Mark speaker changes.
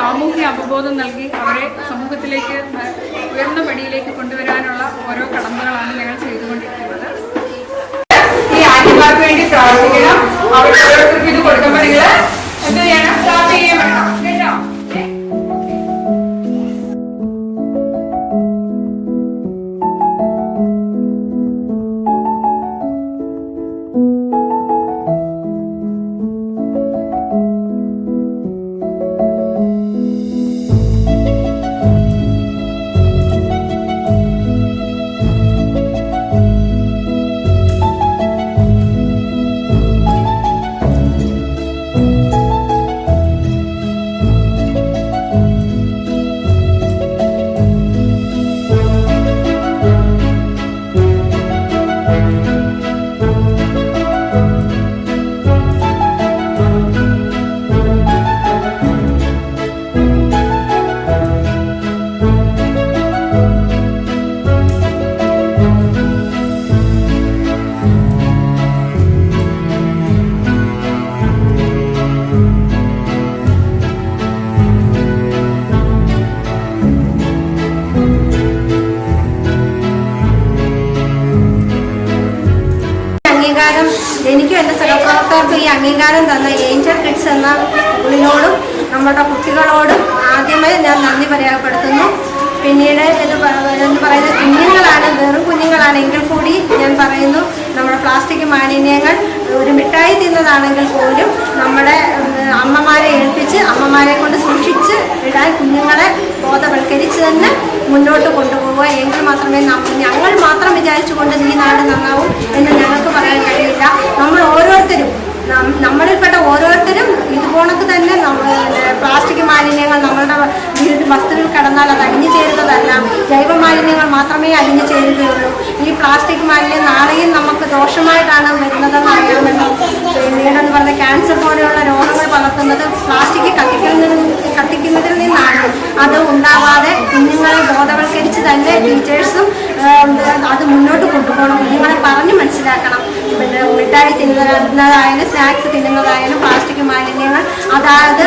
Speaker 1: സാമൂഹ്യ അവബോധം നൽകി അവരെ സമൂഹത്തിലേക്ക് ഉയർന്ന പടിയിലേക്ക് കൊണ്ടുവരാനുള്ള ഓരോ കടമ്പകളാണ് ഞങ്ങൾ ചെയ്തുകൊണ്ടിരിക്കുന്നത്. ഈ ആന്റിമാർക്ക് വേണ്ടി പ്രാർത്ഥിക്കണം. അവർ ഓരോരുത്തർക്കും ഇത് കൊടുക്കുമ്പോൾ നിങ്ങൾ എന്ത് ചെയ്യണം? പ്രാർത്ഥിക്കുകയും വേണം കേട്ടോ.
Speaker 2: എനിക്കും എൻ്റെ സഹപ്രവർത്തകർക്കും ഈ അംഗീകാരം തന്ന ഏഞ്ചൽ കിഡ്സ് എന്ന സ്കൂളിനോടും നമ്മുടെ കുട്ടികളോടും ആദ്യമേ ഞാൻ നന്ദി രേഖപ്പെടുത്തുന്നു. പിന്നീട് എന്ന് പറയുന്നത് കുഞ്ഞുങ്ങളാണ്, വെറും കുഞ്ഞുങ്ങളാണെങ്കിൽ കൂടി ഞാൻ പറയുന്നു, നമ്മുടെ പ്ലാസ്റ്റിക് മാലിന്യങ്ങൾ ഒരു മിഠായി തിന്നതാണെങ്കിൽ പോലും നമ്മുടെ അമ്മമാരെ ഏൽപ്പിച്ച് അമ്മമാരെ കൊണ്ട് സൂക്ഷിച്ച് ഇടാൻ കുഞ്ഞുങ്ങളെ ബോധവൽക്കരിച്ച് തന്നെ മുന്നോട്ട് കൊണ്ടുപോവുക. എങ്കിൽ മാത്രമേ ഞങ്ങൾ മാത്രം വിചാരിച്ചുകൊണ്ട് ഈ നാട് നന്നാവും എന്ന് ഞങ്ങൾക്ക് പറയാൻ കഴിയില്ല. നമ്മൾ ഓരോരുത്തരും, നമ്മളിൽപ്പെട്ട ഓരോരുത്തരും ഇതുപോണക്ക് തന്നെ പ്ലാസ്റ്റിക് മാലിന്യങ്ങൾ നമ്മളുടെ വസ്തുവിൽ കടന്നാൽ അത് അലിഞ്ഞു ചേരുന്നതല്ല, ജൈവ മാലിന്യങ്ങൾ മാത്രമേ അലിഞ്ഞു ചേരുകയുള്ളൂ. ഈ പ്ലാസ്റ്റിക് മാലിന്യം നാളെയും നമുക്ക് ദോഷമായിട്ടാണ് വരുന്നതെന്ന് അറിയാമല്ലോ. പിന്നീടെന്ന് പറഞ്ഞ ക്യാൻസർ പോലെയുള്ള രോഗങ്ങൾ പകർത്തുന്നത് പ്ലാസ്റ്റിക് കത്തിക്കുന്നതിൽ നിന്നാണ്. അത് ഉണ്ടാവാതെ കുഞ്ഞുങ്ങളെ ബോധവൽക്കരിച്ച് തന്നെ ടീച്ചേഴ്സും അത് മുന്നോട്ട് കൊണ്ടുപോകണം. കുഞ്ഞുങ്ങളെ പറഞ്ഞ് മനസ്സിലാക്കണം. പിന്നെ മിഠായി തിന്നുന്നതായാലും സ്നാക്സ് തിന്നുന്നതായാലും പ്ലാസ്റ്റിക് മാലിന്യങ്ങൾ അതായത്